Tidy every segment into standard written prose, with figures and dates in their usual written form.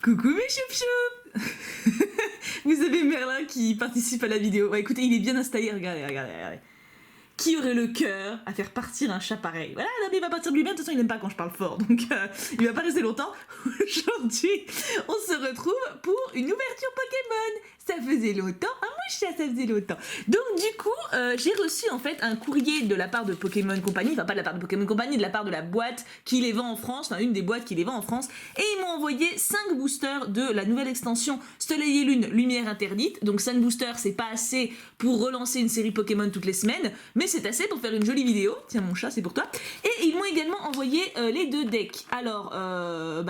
Coucou mes choup-choup. Vous avez Merlin qui participe à la vidéo. Ouais, écoutez, il est bien installé, regardez, regardez, regardez. Qui aurait le cœur à faire partir un chat pareil? Voilà, non, mais il va partir de lui-même, de toute façon il n'aime pas quand je parle fort, donc il va pas rester longtemps. Aujourd'hui, on se retrouve pour une ouverture Pokémon. Ça faisait longtemps, ah mon chat, ça faisait longtemps. Donc du coup, j'ai reçu en fait un courrier de la part de Pokémon Company, enfin pas de la part de Pokémon Company, de la part de la boîte qui les vend en France, enfin une des boîtes qui les vend en France, et ils m'ont envoyé 5 boosters de la nouvelle extension Soleil et Lune, Lumière Interdite. Donc 5 boosters, c'est pas assez pour relancer une série Pokémon toutes les semaines, mais c'est assez pour faire une jolie vidéo. Tiens mon chat, c'est pour toi. Et ils m'ont également envoyé les 2 decks. Alors,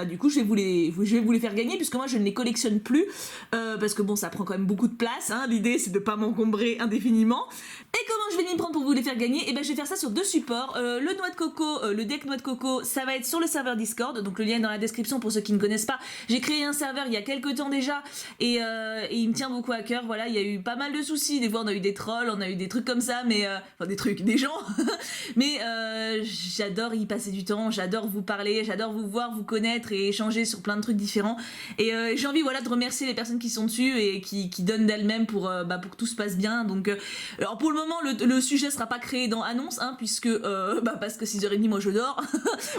du coup, je vais vous les faire gagner, puisque moi je ne les collectionne plus, parce que bon, ça prend quand même beaucoup de place, hein. L'idée c'est de pas m'encombrer indéfiniment. Et comment je vais m'y prendre pour vous les faire gagner? Et ben je vais faire ça sur 2 supports. Le noix de coco, le deck noix de coco, ça va être sur le serveur Discord, donc le lien est dans la description pour ceux qui ne connaissent pas. J'ai créé un serveur il y a quelques temps déjà, et il me tient beaucoup à cœur. Voilà, il y a eu pas mal de soucis, des fois on a eu des trolls, on a eu des trucs comme ça, mais enfin des gens, mais j'adore y passer du temps, j'adore vous parler, j'adore vous voir, vous connaître et échanger sur plein de trucs différents. Et j'ai envie, voilà, de remercier les personnes qui sont dessus et qui donnent d'elles-mêmes pour que tout se passe bien. Donc alors pour le moment le sujet sera pas créé dans annonce, hein, puisque parce que 6h30 moi je dors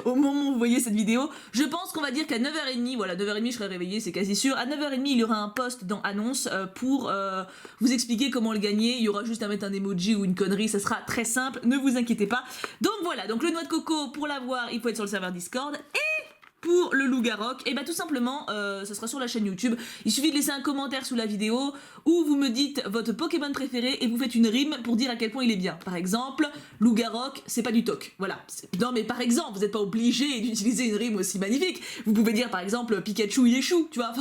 au moment où vous voyez cette vidéo. Je pense qu'on va dire qu'à 9h30, voilà, 9h30 je serai réveillée, c'est quasi sûr. À 9h30 il y aura un post dans annonce pour vous expliquer comment le gagner. Il y aura juste à mettre un emoji ou une connerie, ça sera très simple, ne vous inquiétez pas. Donc voilà, donc le noix de coco, pour l'avoir il faut être sur le serveur Discord. Et pour le loup-garok, et tout simplement, ça sera sur la chaîne YouTube. Il suffit de laisser un commentaire sous la vidéo où vous me dites votre Pokémon préféré et vous faites une rime pour dire à quel point il est bien. Par exemple, loup-garok, c'est pas du toc. Voilà. Non mais par exemple, vous n'êtes pas obligé d'utiliser une rime aussi magnifique. Vous pouvez dire par exemple Pikachu il est chou, tu vois.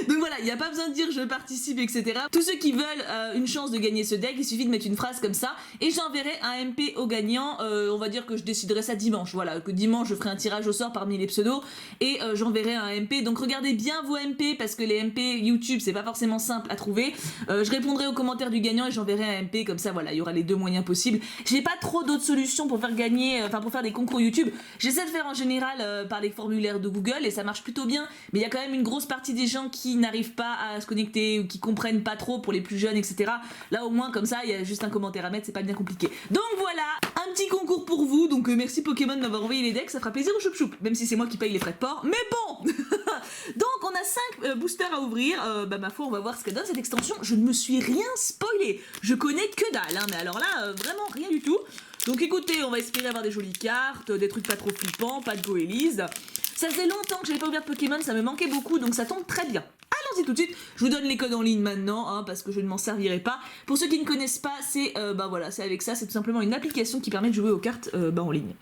Donc voilà, il n'y a pas besoin de dire je participe, etc. Tous ceux qui veulent une chance de gagner ce deck, il suffit de mettre une phrase comme ça et j'enverrai un MP au gagnant. On va dire que je déciderai ça dimanche. Voilà, que dimanche je ferai un tirage au sort parmi les pseudos et j'enverrai un MP. Donc regardez bien vos MP parce que les MP YouTube c'est pas forcément simple à trouver. Je répondrai aux commentaires du gagnant et j'enverrai un MP, comme ça voilà, il y aura les 2 moyens possibles. J'ai pas trop d'autres solutions pour faire gagner, pour faire des concours YouTube. J'essaie de faire en général par les formulaires de Google et ça marche plutôt bien, mais il y a quand même une grosse partie des gens qui n'arrivent pas à se connecter ou qui comprennent pas trop pour les plus jeunes, etc. Là au moins comme ça il y a juste un commentaire à mettre, c'est pas bien compliqué. Donc voilà, un petit concours pour vous. Donc merci Pokémon de m'avoir envoyé les decks, ça fera plaisir au choup choup, même si c'est moi qui paye les frais de port, mais bon. Donc on a 5 boosters à ouvrir. Ma foi on va voir ce que donne cette extension. Je ne me suis rien spoilé, je connais que dalle, hein, mais alors là vraiment rien du tout. Donc écoutez, on va espérer avoir des jolies cartes, des trucs pas trop flippants, pas de Goélise. Ça faisait longtemps que j'avais pas ouvert de Pokémon, ça me manquait beaucoup, donc ça tombe très bien. Allons-y tout de suite, je vous donne les codes en ligne maintenant, hein, parce que je ne m'en servirai pas. Pour ceux qui ne connaissent pas, c'est voilà, c'est avec ça, c'est tout simplement une application qui permet de jouer aux cartes en ligne.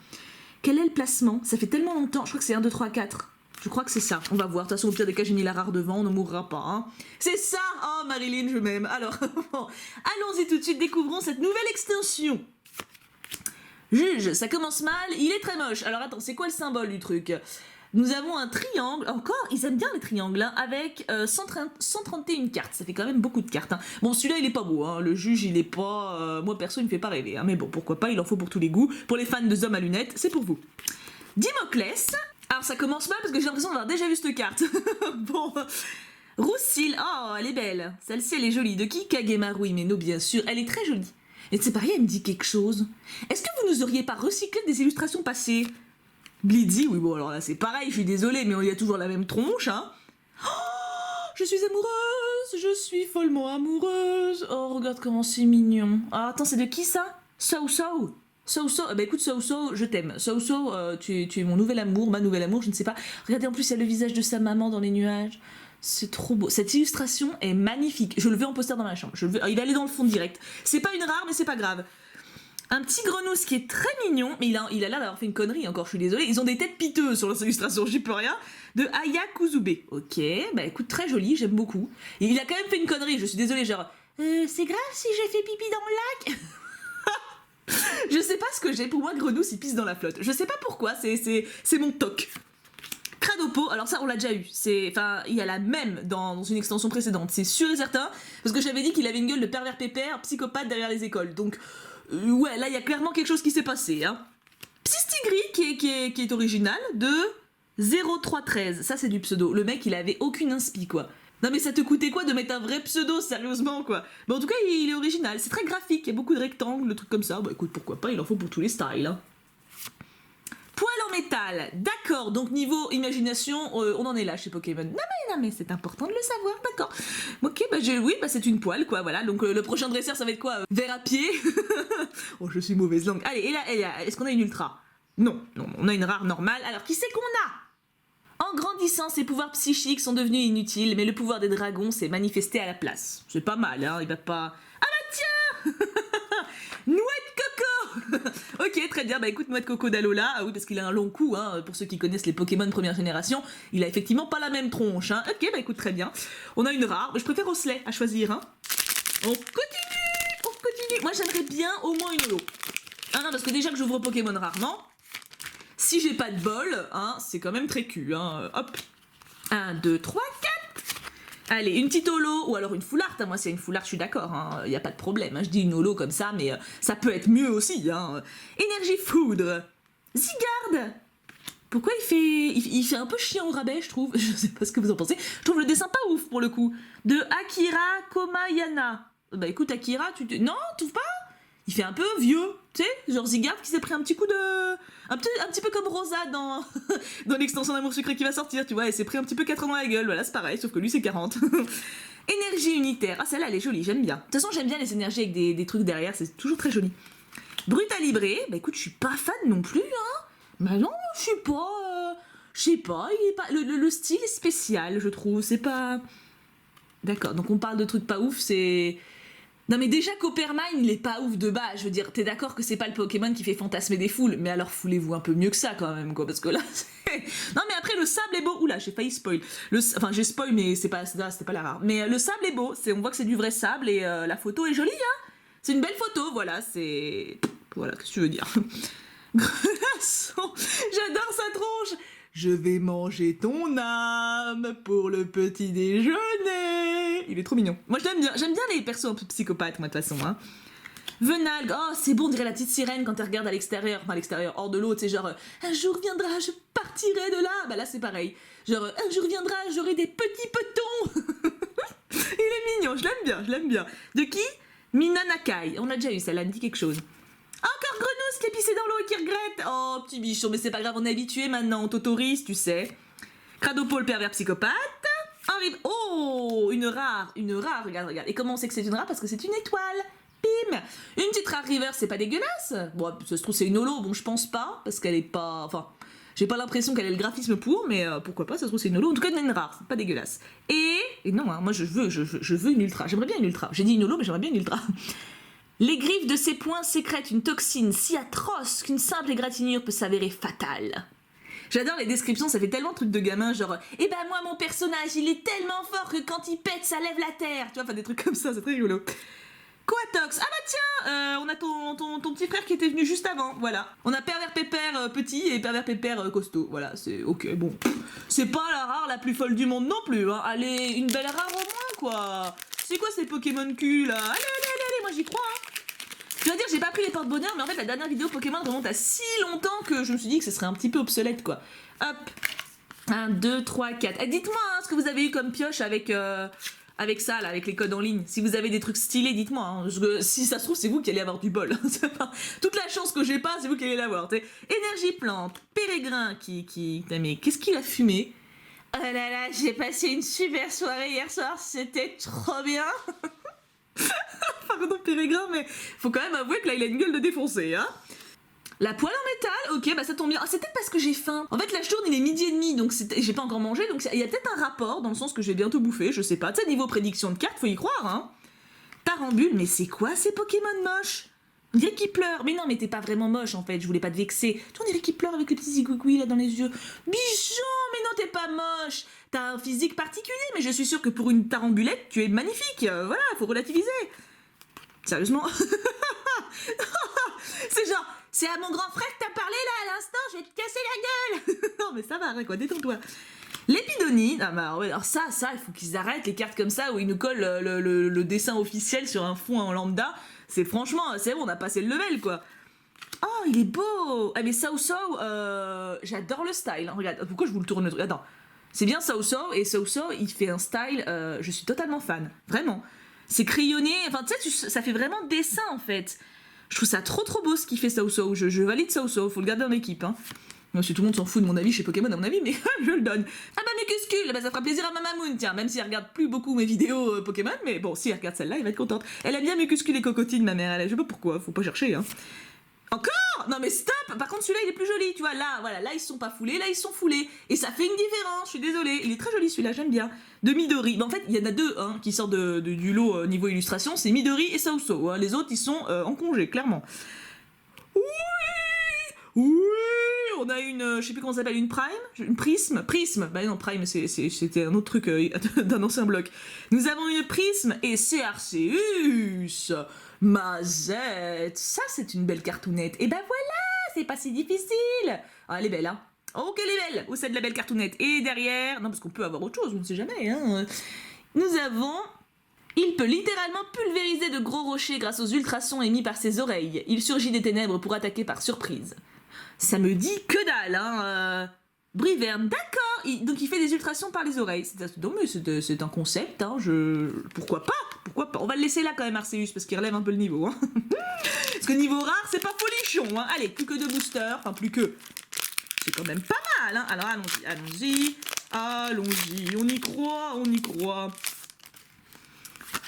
Quel est le placement? Ça fait tellement longtemps, je crois que c'est 1, 2, 3, 4. Je crois que c'est ça, on va voir. De toute façon, au pire des cas, j'ai mis la rare devant, on ne mourra pas. Hein. C'est ça. Oh, Marilyn, je m'aime. Alors, bon, allons-y tout de suite, découvrons cette nouvelle extension. Juge, ça commence mal, il est très moche. Alors attends, c'est quoi le symbole du truc? Nous avons un triangle, encore, ils aiment bien les triangles, hein, avec 131 cartes, ça fait quand même beaucoup de cartes. Hein. Bon, celui-là, il est pas beau, hein. Le juge, il est pas... moi, perso, il me fait pas rêver, hein. Mais bon, pourquoi pas, il en faut pour tous les goûts. Pour les fans de hommes à lunettes, c'est pour vous. Dimoclès, alors ça commence mal parce que j'ai l'impression d'avoir déjà vu cette carte. Bon... Roussil, oh, elle est belle. Celle-ci, elle est jolie. De qui? Kagemaru Himeno, bien sûr, elle est très jolie. Et c'est pareil, elle me dit quelque chose. Est-ce que vous nous auriez pas recyclé des illustrations passées? Blitzy, oui bon alors là c'est pareil, je suis désolée, mais il y a toujours la même tronche, hein. Oh, je suis amoureuse, je suis follement amoureuse. Oh regarde comment c'est mignon. Ah attends, c'est de qui ça? So So. So So, écoute So So, je t'aime. So So, tu es mon nouvel amour, ma nouvelle amour, je ne sais pas. Regardez en plus il y a le visage de sa maman dans les nuages. C'est trop beau. Cette illustration est magnifique. Je le veux en poster dans ma chambre. Il va aller dans le fond direct. C'est pas une rare, mais c'est pas grave. Un petit grenousse qui est très mignon, mais il a l'air d'avoir fait une connerie encore, je suis désolée. Ils ont des têtes piteuses sur leurs illustrations, j'y peux rien. De Aya Kuzube. Ok, bah écoute, très joli, j'aime beaucoup. Et il a quand même fait une connerie, je suis désolée, genre... c'est grave si j'ai fait pipi dans le lac. Je sais pas ce que j'ai, pour moi, grenousse, il pisse dans la flotte. Je sais pas pourquoi, c'est mon toc. Cradopo, alors ça on l'a déjà eu, enfin il y a la même dans une extension précédente, c'est sûr et certain, parce que j'avais dit qu'il avait une gueule de pervers pépère, psychopathe derrière les écoles, donc ouais là il y a clairement quelque chose qui s'est passé, hein. Psystigri qui est original, de 0313, ça c'est du pseudo. Le mec, il avait aucune inspi, quoi. Non mais ça te coûtait quoi de mettre un vrai pseudo, sérieusement, quoi. Mais en tout cas, il est original, c'est très graphique, il y a beaucoup de rectangles, de trucs comme ça. Bah écoute, pourquoi pas, il en faut pour tous les styles, hein. Poil en métal, d'accord, donc niveau imagination, on en est là chez Pokémon. Non mais c'est important de le savoir, d'accord. Ok, bah oui, bah c'est une poêle, quoi, voilà. Donc le prochain dresseur, ça va être quoi, verre à pied. Oh, je suis mauvaise langue. Allez, et là, est-ce qu'on a une ultra? Non, on a une rare normale. Alors, qui c'est qu'on a? En grandissant, ses pouvoirs psychiques sont devenus inutiles, mais le pouvoir des dragons s'est manifesté à la place. C'est pas mal, hein, il va pas... Ah bah tiens. Noix de coco. Ok, très bien, bah écoute, noix de coco d'Alola, ah oui, parce qu'il a un long cou, hein, pour ceux qui connaissent les Pokémon première génération, il a effectivement pas la même tronche, hein. Ok, bah écoute, très bien. On a une rare, je préfère Osley à choisir, hein. On continue. Moi, j'aimerais bien au moins une holo. Ah non, parce que déjà que j'ouvre Pokémon rarement, si j'ai pas de bol, hein, c'est quand même très cul, hein. Hop. 1, 2, 3, 4. Allez, une petite holo, ou alors une full art. Moi, c'est une full art, je suis d'accord, hein. Y a pas de problème, hein. Je dis une holo comme ça, mais ça peut être mieux aussi, hein. Énergie foudre. Zygarde. Pourquoi il fait un peu chiant au rabais, je trouve. Je sais pas ce que vous en pensez. Je trouve le dessin pas ouf, pour le coup. De Akira Komayana. Bah écoute, Akira, non, tu trouves pas? Il fait un peu vieux, tu sais, genre Zygarde qui s'est pris un petit coup de... Un petit peu comme Rosa dans, dans l'extension d'amour sucré qui va sortir, tu vois, elle s'est pris un petit peu 4 ans dans la gueule, voilà, c'est pareil, sauf que lui c'est 40. Énergie unitaire, ah celle-là elle est jolie, j'aime bien. De toute façon j'aime bien les énergies avec des trucs derrière, c'est toujours très joli. Brutalibré, bah écoute, je suis pas fan non plus, hein. Bah non, je sais pas, il est pas... Le style est spécial, je trouve, c'est pas... D'accord, donc on parle de trucs pas ouf, c'est... Non mais déjà Coppermine il est pas ouf de base, je veux dire, t'es d'accord que c'est pas le Pokémon qui fait fantasmer des foules, mais alors foulez-vous un peu mieux que ça quand même, quoi, parce que là c'est... Non mais après le sable est beau, oula j'ai failli spoil, enfin j'ai spoil mais c'était pas la rare, mais le sable est beau, on voit que c'est du vrai sable et la photo est jolie, hein. C'est une belle photo, voilà, c'est... Voilà, qu'est-ce que tu veux dire. Grelasson, j'adore sa tronche. Je vais manger ton âme pour le petit déjeuner. Il est trop mignon. Moi j'aime bien les persos un peu psychopathes, moi de toute façon, hein. Venalgue, oh c'est bon, on dirait la petite sirène quand elle regarde à l'extérieur, enfin à l'extérieur, hors de l'eau, tu sais, genre un jour viendra, je partirai de là. Bah là c'est pareil, genre un jour viendra, j'aurai des petits petons. Il est mignon, je l'aime bien. De qui? Mina Nakai, on l'a déjà eu, celle-là, elle me dit quelque chose. Encore Grenousse qui est pissé dans l'eau et qui regrette. Oh, petit bichon, mais c'est pas grave, on est habitué maintenant, on t'autorise, tu sais. Cradopole, pervers psychopathe. Oh, une rare, regarde. Et comment on sait que c'est une rare? Parce que c'est une étoile. Bim. Une petite rare river, c'est pas dégueulasse. Bon, ça se trouve c'est une holo, bon je pense pas, parce qu'elle est pas... Enfin, j'ai pas l'impression qu'elle ait le graphisme pour, mais pourquoi pas, ça se trouve c'est une holo. En tout cas, une rare, c'est pas dégueulasse. Et non, hein, moi je veux une ultra. J'aimerais bien une ultra. J'ai dit une holo, mais j'aimerais bien une ultra. Les griffes de ses poings sécrètent une toxine si atroce qu'une simple égratignure peut s'avérer fatale. J'adore les descriptions, ça fait tellement truc de gamin, genre « Eh ben moi, mon personnage, il est tellement fort que quand il pète, ça lève la terre !» Tu vois, enfin des trucs comme ça, c'est très rigolo. Coatox, ah bah tiens, on a ton petit frère qui était venu juste avant, voilà. On a Pervers Pépère petit et Pervers Pépère costaud, voilà, c'est ok, bon. C'est pas la rare la plus folle du monde non plus, hein. Allez, une belle rare au moins, quoi. C'est quoi ces Pokémon cul, là? Allez, moi j'y crois, hein. Je veux dire, j'ai pas pris les porte-bonheur, mais en fait, la dernière vidéo Pokémon remonte à si longtemps que je me suis dit que ce serait un petit peu obsolète, quoi. Hop. 1, 2, 3, 4. Eh, dites-moi hein, ce que vous avez eu comme pioche avec ça, là, avec les codes en ligne. Si vous avez des trucs stylés, dites-moi. Hein. Si ça se trouve, c'est vous qui allez avoir du bol. Toute la chance que j'ai pas, c'est vous qui allez l'avoir. Énergie plante, pérégrin qui... Mais qu'est-ce qu'il a fumé? Oh là là, j'ai passé une super soirée hier soir, c'était trop bien. Pardon Pérégrin, mais faut quand même avouer que là il a une gueule de défoncé, hein. La poêle en métal, ok, bah ça tombe bien. Ah, c'est peut-être parce que j'ai faim. En fait, là je tourne, il est 12h30, donc j'ai pas encore mangé, donc il y a peut-être un rapport, dans le sens que je vais bientôt bouffer, je sais pas. Tu sais, niveau prédiction de cartes, faut y croire, hein. Tarambule, mais c'est quoi ces Pokémon moches? On dirait qu'il pleure. Mais non, mais t'es pas vraiment moche en fait, je voulais pas te vexer. Tu on dirait qu'il pleure avec les petits zigouigouis là dans les yeux. Bichon, mais non, t'es pas moche. T'as un physique particulier, mais je suis sûre que pour une tarambulette, tu es magnifique. Voilà, faut relativiser. Sérieusement. C'est genre, c'est à mon grand frère que t'as parlé là à l'instant, je vais te casser la gueule. Non mais ça va, arrête quoi, détends-toi. L'épidonie, ah bah ouais, alors ça, il faut qu'ils arrêtent les cartes comme ça où ils nous collent le dessin officiel sur un fond en lambda. C'est franchement, c'est bon, on a passé le level quoi. Oh, il est beau. Ah mais Sao Sao, j'adore le style. Hein. Regarde, pourquoi je vous le tourne le truc? Attends. C'est bien Sao Sao, et Sao Sao, il fait un style, je suis totalement fan. Vraiment. C'est crayonné, enfin tu sais, ça fait vraiment dessin en fait. Je trouve ça trop trop beau ce qu'il fait Sao Sao. Je valide Sao Sao, faut le garder en équipe. Hein. Même si tout le monde s'en fout de mon avis chez Pokémon, à mon avis, mais je le donne. Ah bah Mécuscule, bah ça fera plaisir à Mamamoon, tiens, même si elle regarde plus beaucoup mes vidéos Pokémon, mais bon, si elle regarde celle-là, elle va être contente. Elle aime bien Mécuscule et Cocotine, ma mère, je sais pas pourquoi, faut pas chercher, hein. Encore? Non mais stop! Par contre celui-là il est plus joli, tu vois, là, voilà, là ils sont pas foulés, là ils sont foulés. Et ça fait une différence, je suis désolée. Il est très joli celui-là, j'aime bien. De Midori. Bah, en fait, il y en a deux hein, qui sortent du lot niveau illustration, c'est Midori et Sao Sao. Hein. Les autres ils sont en congé, clairement. Oui! Oui! On a une, je sais plus comment ça s'appelle, une Prime? Une Prisme? Prisme! Bah non, Prime c'était un autre truc d'un ancien bloc. Nous avons une Prisme et c'est Arceus! Mazette, ça c'est une belle cartoonette. Et ben voilà, c'est pas si difficile. Ah, elle est belle, hein. Oh, qu'elle est belle. Où c'est de la belle cartoonette. Et derrière, non parce qu'on peut avoir autre chose, on ne sait jamais. Hein. Nous avons, il peut littéralement pulvériser de gros rochers grâce aux ultrasons émis par ses oreilles. Il surgit des ténèbres pour attaquer par surprise. Ça me dit que dalle, hein. Briverne, d'accord. Donc il fait des ultrasons par les oreilles. C'est un concept, hein. Pourquoi pas? Pourquoi pas? On va le laisser là quand même, Arceus, parce qu'il relève un peu le niveau. Hein. Parce que niveau rare, c'est pas folichon. Hein. Allez, plus que 2 boosters. Enfin, plus que. C'est quand même pas mal. Hein. Alors allons-y, allons-y. Allons-y. On y croit, on y croit.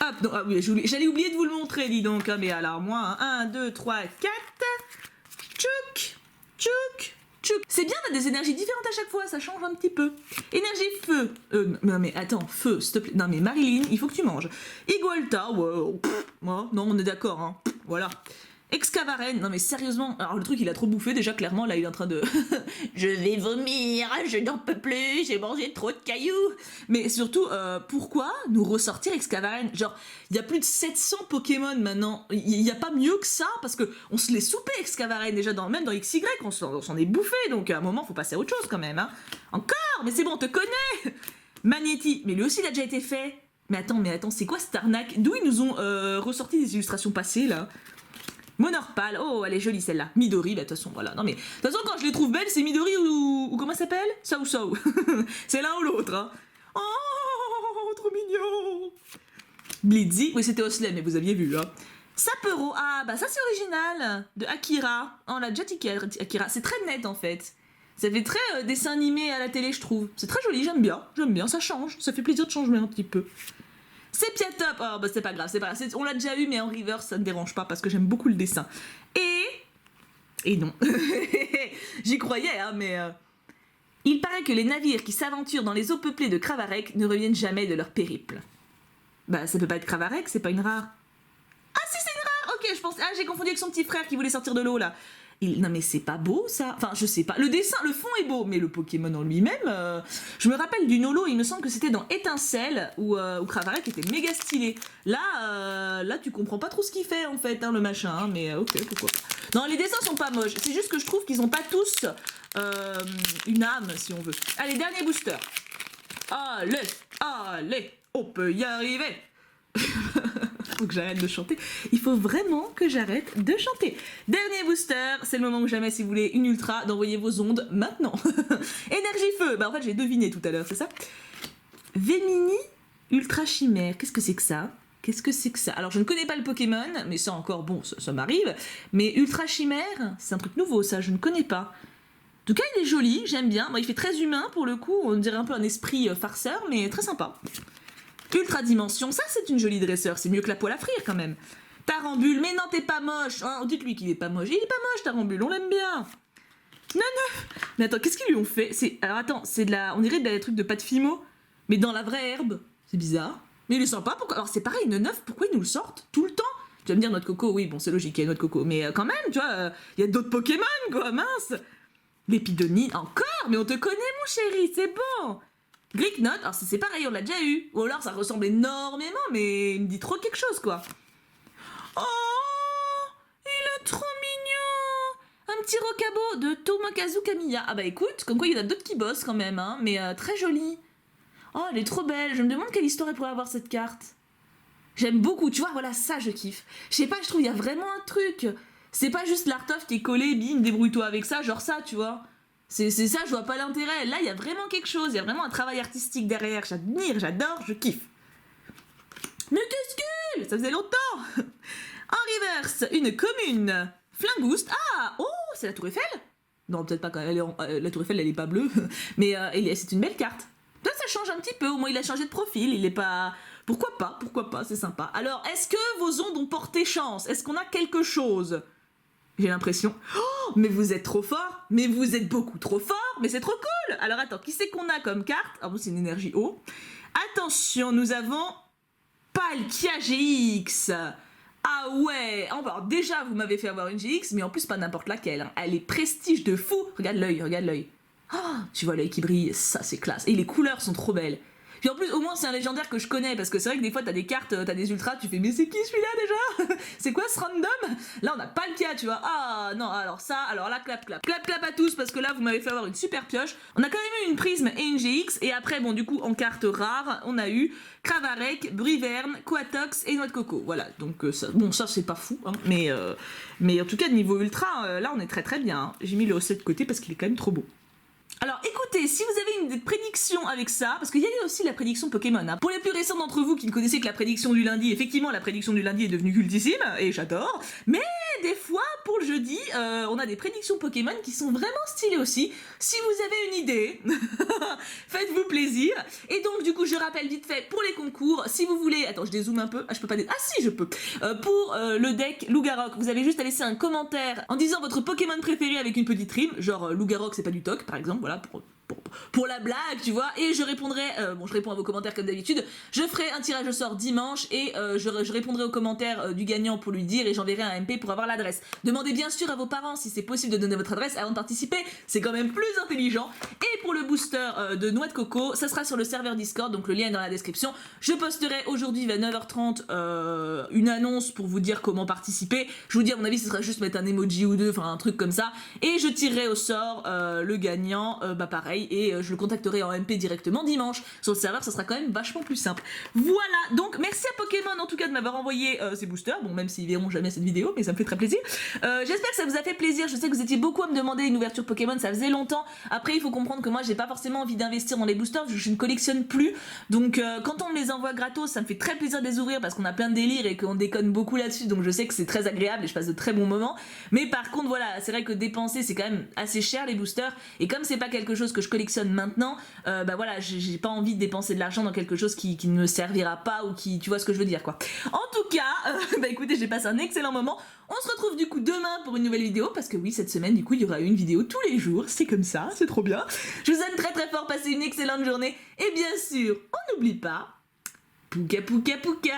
Hop, non, ah oui, j'allais oublier de vous le montrer, dis donc. Hein, mais alors, moi, 1, 2, 3, 4. Tchouk, tchouk. C'est bien, on a des énergies différentes à chaque fois, ça change un petit peu. Énergie feu. Non mais attends, feu, s'il te plaît. Non mais Marilyn, il faut que tu manges. Igualta, ouais, non, on est d'accord, hein. Voilà. Excavaren, non mais sérieusement, alors le truc il a trop bouffé déjà clairement, là il est en train de... je vais vomir, je n'en peux plus, j'ai mangé trop de cailloux. Mais surtout, pourquoi nous ressortir Excavaren? Genre, il y a plus de 700 Pokémon maintenant, il n'y a pas mieux que ça, parce que on se l'est soupé Excavaren déjà, même dans XY, on s'en est bouffé, donc à un moment faut passer à autre chose quand même. Hein. Encore, mais c'est bon, on te connaît. Magnéti, mais lui aussi il a déjà été fait. Mais attends, c'est quoi cette arnaque? D'où ils nous ont ressorti des illustrations passées là? Monorpal, oh elle est jolie celle-là. Midori, bah de toute façon voilà. Non mais de toute façon quand je les trouve belles, c'est Midori ou comment ça s'appelle? Sao Sao. C'est l'un ou l'autre. Hein. Oh, trop mignon. Blitzy, oui c'était Oslem, mais vous aviez vu. Hein. Sapero, ah bah ça c'est original. De Akira. Oh, on l'a déjà tiqué Akira. C'est très net en fait. Ça fait très dessin animé à la télé je trouve. C'est très joli, j'aime bien, ça change. Ça fait plaisir de changer un petit peu. C'est Piatop, oh bah c'est pas grave, on l'a déjà eu mais en reverse ça ne dérange pas parce que j'aime beaucoup le dessin. Et non, j'y croyais hein mais... Il paraît que les navires qui s'aventurent dans les eaux peuplées de Kravarek ne reviennent jamais de leur périple. Bah ça peut pas être Kravarek, c'est pas une rare. Ah si c'est une rare, ok je pense, ah j'ai confondu avec son petit frère qui voulait sortir de l'eau là. Non mais c'est pas beau ça, enfin je sais pas, le dessin, le fond est beau, mais le Pokémon en lui-même, je me rappelle du Nolo, il me semble que c'était dans Étincelle, où Kravarek était méga stylé. Là tu comprends pas trop ce qu'il fait en fait, hein, le machin, hein, mais ok, pourquoi pas. Non les dessins sont pas moches, c'est juste que je trouve qu'ils ont pas tous une âme si on veut. Allez, dernier booster. Allez, on peut y arriver. Faut que j'arrête de chanter. Il faut vraiment que j'arrête de chanter. Dernier booster, c'est le moment ou jamais si vous voulez une ultra, d'envoyer vos ondes maintenant. Énergie feu, bah en fait j'ai deviné tout à l'heure, c'est ça? Vémini ultra chimère, qu'est-ce que c'est que ça? Alors je ne connais pas le Pokémon, mais ça encore, bon, ça m'arrive. Mais ultra chimère, c'est un truc nouveau ça, je ne connais pas. En tout cas il est joli, j'aime bien. Bon, il fait très humain pour le coup, on dirait un peu un esprit farceur, mais très sympa. Ultra dimension, ça c'est une jolie dresseur, c'est mieux que la poêle à frire quand même. Tarambule, mais non t'es pas moche, hein, dites-lui qu'il est pas moche, il est pas moche Tarambule, on l'aime bien. Non, mais attends, qu'est-ce qu'ils lui ont fait? Alors attends, c'est de la, on dirait des trucs de pâte fimo, mais dans la vraie herbe, c'est bizarre. Mais il est sympa, pourquoi? Alors c'est pareil, Neuf, pourquoi ils nous le sortent tout le temps? Tu vas me dire Noix de Coco, oui bon c'est logique, il y a Noix de Coco, mais quand même, tu vois, il y a d'autres Pokémon quoi, mince. L'épidonie, encore? Mais on te connaît mon chéri, c'est bon. Glicknote, alors c'est pareil, on l'a déjà eu. Ou alors ça ressemble énormément, mais il me dit trop quelque chose, quoi. Oh, il est trop mignon. Un petit rocabo de Tomokazu Kamiya. Ah bah écoute, comme quoi il y en a d'autres qui bossent quand même, hein, mais très jolie. Oh, elle est trop belle. Je me demande quelle histoire elle pourrait avoir cette carte. J'aime beaucoup, tu vois, voilà, ça je kiffe. Je sais pas, je trouve il y a vraiment un truc. C'est pas juste l'Art-of qui est collé, bim, débrouille-toi avec ça, genre ça, tu vois. C'est ça, je vois pas l'intérêt. Là, il y a vraiment quelque chose, il y a vraiment un travail artistique derrière. J'admire, j'adore, je kiffe. Mais qu'est-ce que ça faisait longtemps. En reverse, une commune. Flimboost. Ah, oh, c'est la Tour Eiffel. Non, peut-être pas quand la Tour Eiffel, elle est pas bleue. Mais c'est une belle carte. Là, ça change un petit peu. Au moins, il a changé de profil. Il est pas... Pourquoi pas, c'est sympa. Alors, est-ce que vos ondes ont porté chance? Est-ce qu'on a quelque chose? J'ai l'impression. Oh, mais vous êtes trop fort. Mais vous êtes beaucoup trop fort. Mais c'est trop cool. Alors, attends, qui c'est qu'on a comme carte? Ah bon, c'est une énergie eau. Attention, nous avons Palkia GX. Ah ouais. Alors, déjà, vous m'avez fait avoir une GX, mais en plus, pas n'importe laquelle. Hein. Elle est prestige de fou. Regarde l'œil, regarde l'œil. Oh, tu vois l'œil qui brille. Ça, c'est classe. Et les couleurs sont trop belles. Puis en plus, au moins, c'est un légendaire que je connais, parce que c'est vrai que des fois, t'as des cartes, t'as des ultras, tu fais, mais c'est qui celui-là déjà? C'est quoi ce random? Là, on n'a pas le cas, tu vois. Ah non, alors ça, alors là, clap, clap. Clap, clap à tous, parce que là, vous m'avez fait avoir une super pioche. On a quand même eu une Prisme et une GX, et après, bon, du coup, en carte rare, on a eu Cravarec, Briverne, Quatox et Noix de Coco. Voilà, donc ça, bon, ça, c'est pas fou, hein, mais en tout cas, de niveau ultra, là, on est très très bien. Hein. J'ai mis le O7 de côté parce qu'il est quand même trop beau. Alors écoutez, si vous avez une prédiction avec ça, parce qu'il y a aussi la prédiction Pokémon, hein. Pour les plus récents d'entre vous qui ne connaissaient que la prédiction du lundi, effectivement la prédiction du lundi est devenue cultissime, et j'adore, mais des fois pour le jeudi, on a des prédictions Pokémon qui sont vraiment stylées aussi. Si vous avez une idée, faites-vous plaisir. Et donc du coup je rappelle vite fait, pour les concours, si vous voulez, attends je dézoome un peu, ah je peux pas ah si je peux, pour le deck Lougarok, vous avez juste à laisser un commentaire en disant votre Pokémon préféré avec une petite rime, genre Lougarok c'est pas du toc par exemple, voilà, pour la blague, tu vois, et je répondrai, bon je réponds à vos commentaires comme d'habitude, je ferai un tirage au sort dimanche et je répondrai aux commentaires du gagnant pour lui dire et j'enverrai un MP pour avoir l'adresse. Demandez bien sûr à vos parents si c'est possible de donner votre adresse avant de participer, c'est quand même plus intelligent. Et pour le booster de Noix de Coco, ça sera sur le serveur Discord, donc le lien est dans la description. Je posterai aujourd'hui vers 9h30 une annonce pour vous dire comment participer. Je vous dis à mon avis ce sera juste mettre un emoji ou deux, enfin un truc comme ça, et je tirerai au sort le gagnant, bah pareil, et je le contacterai en MP directement dimanche. Sur le serveur, ça sera quand même vachement plus simple. Voilà, donc merci à Pokémon en tout cas de m'avoir envoyé ces boosters, bon même s'ils verront jamais cette vidéo, mais ça me fait très plaisir. J'espère que ça vous a fait plaisir, je sais que vous étiez beaucoup à me demander une ouverture Pokémon, ça faisait longtemps. Après il faut comprendre que moi j'ai pas forcément envie d'investir dans les boosters, je ne collectionne plus, donc quand on me les envoie gratos, ça me fait très plaisir de les ouvrir parce qu'on a plein de délires et qu'on déconne beaucoup là-dessus, donc je sais que c'est très agréable et je passe de très bons moments. Mais par contre voilà, c'est vrai que dépenser c'est quand même assez cher les boosters, et comme c'est pas quelque chose que je collectionne maintenant, bah voilà, j'ai pas envie de dépenser de l'argent dans quelque chose qui ne me servira pas ou qui, tu vois ce que je veux dire quoi. En tout cas, bah écoutez, j'ai passé un excellent moment. On se retrouve du coup demain pour une nouvelle vidéo, parce que oui, cette semaine du coup il y aura une vidéo tous les jours, c'est comme ça, c'est trop bien. Je vous aime très très fort, passez une excellente journée, et bien sûr, on n'oublie pas, pouka pouka pouka.